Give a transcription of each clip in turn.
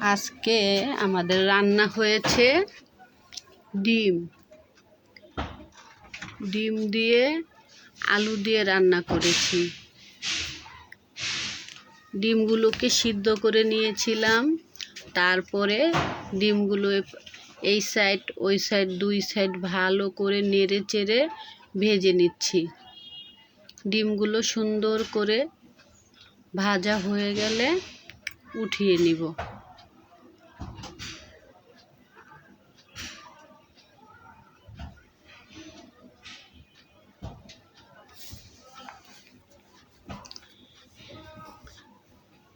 আজকে আমাদের রান্না হয়েছে ডিম ডিম দিয়ে আলু দিয়ে রান্না করেছি। ডিমগুলোকে সিদ্ধ করে নিয়েছিলাম। তারপরে ডিমগুলো এই সাইড ওই সাইড দুই সাইড ভালো করে নেড়ে চেড়ে ভেজে নিচ্ছি। ডিমগুলো সুন্দর করে ভাজা হয়ে গেলে উঠিয়ে নিব।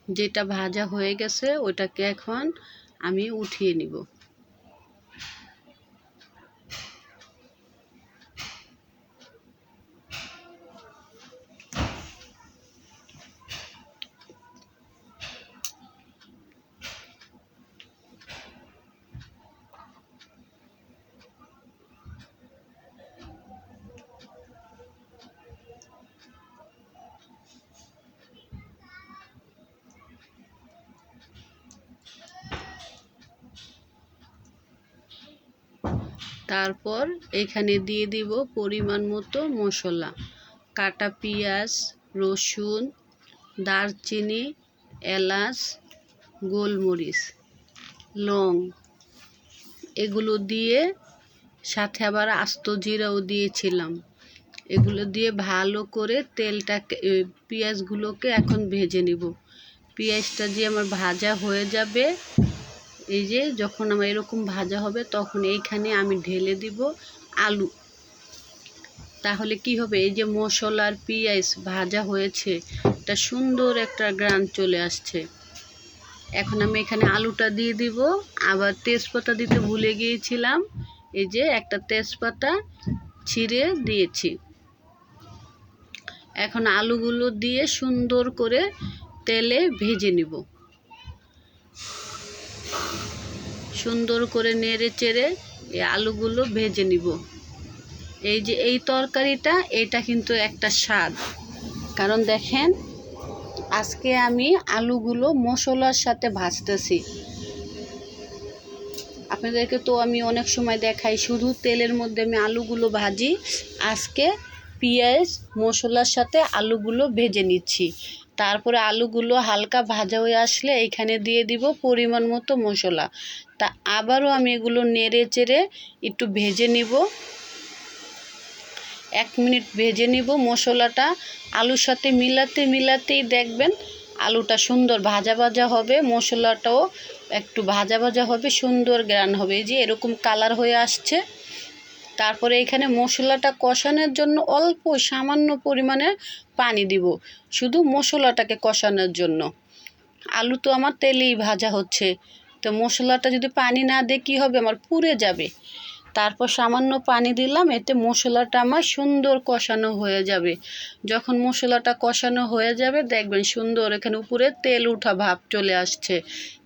যেটা ভাজা হয়ে গেছে ওটাকে এখন আমি উঠিয়ে নিব। তারপর এখানে দিয়ে দিব পরিমাণ মতো মশলা, কাটা পেঁয়াজ, রসুন, দারচিনি, এলাচ, গোলমরিচ, লং, এগুলো দিয়ে সাথে আবার আস্ত জিরাও দিয়েছিলাম। এগুলো দিয়ে ভালো করে তেলটাকে পেঁয়াজগুলোকে এখন ভেজে নিব। পেঁয়াজটা দিয়ে আমার ভাজা হয়ে যাবে। এই যে যখন আমার এরকম ভাজা হবে তখন এইখানে আমি ঢেলে দিব আলু। তাহলে কি হবে, এই যে মশলার পেঁয়াজ ভাজা হয়েছে, এটা সুন্দর একটা গ্রান চলে আসছে। এখন আমি এখানে আলুটা দিয়ে দিব। আবার তেজপাতা দিতে ভুলে গিয়েছিলাম, এই যে একটা তেজপাতা ছিঁড়ে দিয়েছি। এখন আলুগুলো দিয়ে সুন্দর করে তেলে ভেজে নিব। সুন্দর করে নেড়ে চেড়ে এই আলুগুলো ভেজে নিব। এই যে এই তরকারিটা, এটা কিন্তু একটা স্বাদ। কারণ দেখেন, আজকে আমি আলুগুলো মশলার সাথে ভাজতেছি। আপনাদেরকে তো আমি অনেক সময় দেখাই শুধু তেলের মধ্যে আমি আলুগুলো ভাজি। আজকে পেঁয়াজ মশলার সাথে আলুগুলো ভেজে নিচ্ছি। তারপরে আলুগুলো হালকা ভাজা হয়ে আসলে এখানে দিয়ে দিব পরিমাণ মতো মশলা। তা আবারও আমি এগুলো নেড়ে চেড়ে একটু ভেজে নিব। 1 মিনিট ভেজে নিব। মশলাটা আলুর সাথে মিলাতেই দেখবেন আলুটা সুন্দর ভাজা ভাজা হবে, মশলাটাও একটু ভাজা ভাজা হবে, সুন্দর গ্রান হবে। এই যে এরকম কালার হয়ে আসছে। তারপরে এখানে মশলাটা কষানোর জন্য অল্প সামান্য পরিমাণে পানি দিব, শুধু মশলাটাকে কষানোর জন্য। আলু তো আমার তেলেই ভাজা হচ্ছে, তো মশলাটা যদি পানি না দিয়ে কী হবে, আমার পুড়ে যাবে। তারপর সামান্য পানি দিলাম, এতে মশলাটা আমার সুন্দর কষানো হয়ে যাবে। যখন মশলাটা কষানো হয়ে যাবে দেখবেন সুন্দর এখানে উপরে তেল উঠা ভাব চলে আসছে।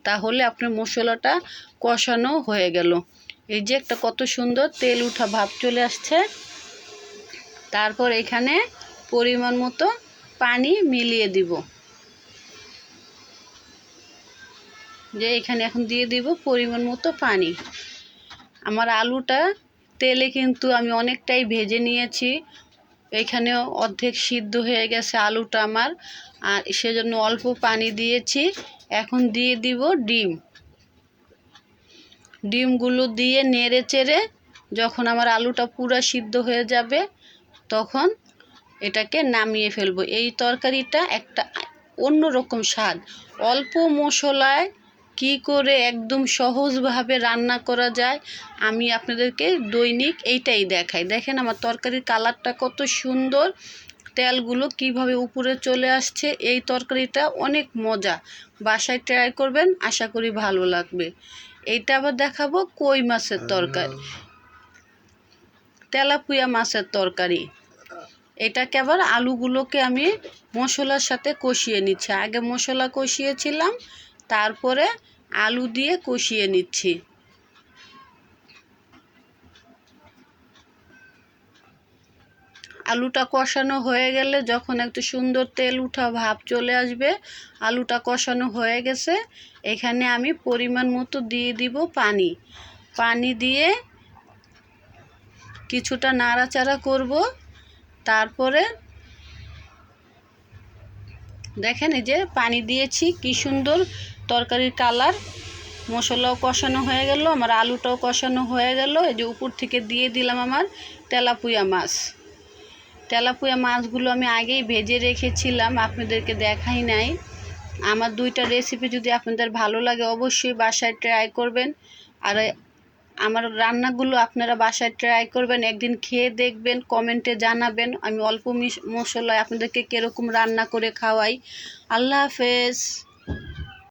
তাহলে আপনার মশলাটা কষানো হয়ে গেল। এই যে একটা কত সুন্দর তেল উঠা ভাব চলে আসছে। তারপর এখানে পরিমাণ মতো পানি মিলিয়ে দিব। যে এখানে এখন দিয়ে দিব পরিমাণ মতো পানি। আমার আলুটা তেলে কিন্তু আমি অনেকটাই ভেজে নিয়েছি। এখানে অর্ধেক সিদ্ধ হয়ে গেছে আলুটা আমার, আর সেজন্য অল্প পানি দিয়েছি। এখন দিয়ে দিব ডিমগুলো দিয়ে নেড়ে চেড়ে যখন আমার আলুটা পুরো সিদ্ধ হয়ে যাবে তখন এটাকে নামিয়ে ফেলবো। এই তরকারিটা একটা অন্যরকম স্বাদ। অল্প মশলায় কি করে একদম সহজভাবে রান্না করা যায় আমি আপনাদেরকে দৈনিক এইটাই দেখাই। দেখেন আমার তরকারির কালারটা কত সুন্দর, তেলগুলো কিভাবে উপরে চলে আসছে। এই তরকারিটা অনেক মজা, বাসায় ট্রাই করবেন, আশা করি ভালো লাগবে। এইটা আবার দেখাবো কই মাছের তরকারি, তেলাপিয়া মাছের তরকারি। এটাকে আবার আলুগুলোকে আমি মশলার সাথে কষিয়ে নিচ্ছি। আগে মশলা কষিয়েছিলাম, তারপরে আলু দিয়ে কষিয়ে নিচ্ছি। আলুটা কষানো হয়ে গেলে যখন একটু সুন্দর তেল উঠা ভাব চলে আসবে, আলুটা কষানো হয়ে গেছে, এখানে আমি পরিমাণ মতো দিয়ে দিব পানি। পানি দিয়ে কিছুটা নাড়াচাড়া করব। তারপরে দেখেন এই যে পানি দিয়েছি, কি সুন্দর তরকারির কালার। মশলাও কষানো হয়ে গেল, আমার আলুটাও কষানো হয়ে গেল। এই যে উপর থেকে দিয়ে দিলাম আমার তেলাপুয়া মাছ। তেলাপুয়া মাছগুলো আমি আগেই ভেজে রেখেছিলাম, আপনাদেরকে দেখাই নাই। আমার দুইটা রেসিপি যদি আপনাদের ভালো লাগে অবশ্যই বাসায় ট্রাই করবেন। আর আমার রান্নাগুলো আপনারা বাসায় ট্রাই করবেন, একদিন খেয়ে দেখবেন, কমেন্টে জানাবেন আমি অল্প মশলায় আপনাদেরকে কীরকম রান্না করে খাওয়াই। আল্লাহ হাফেজ।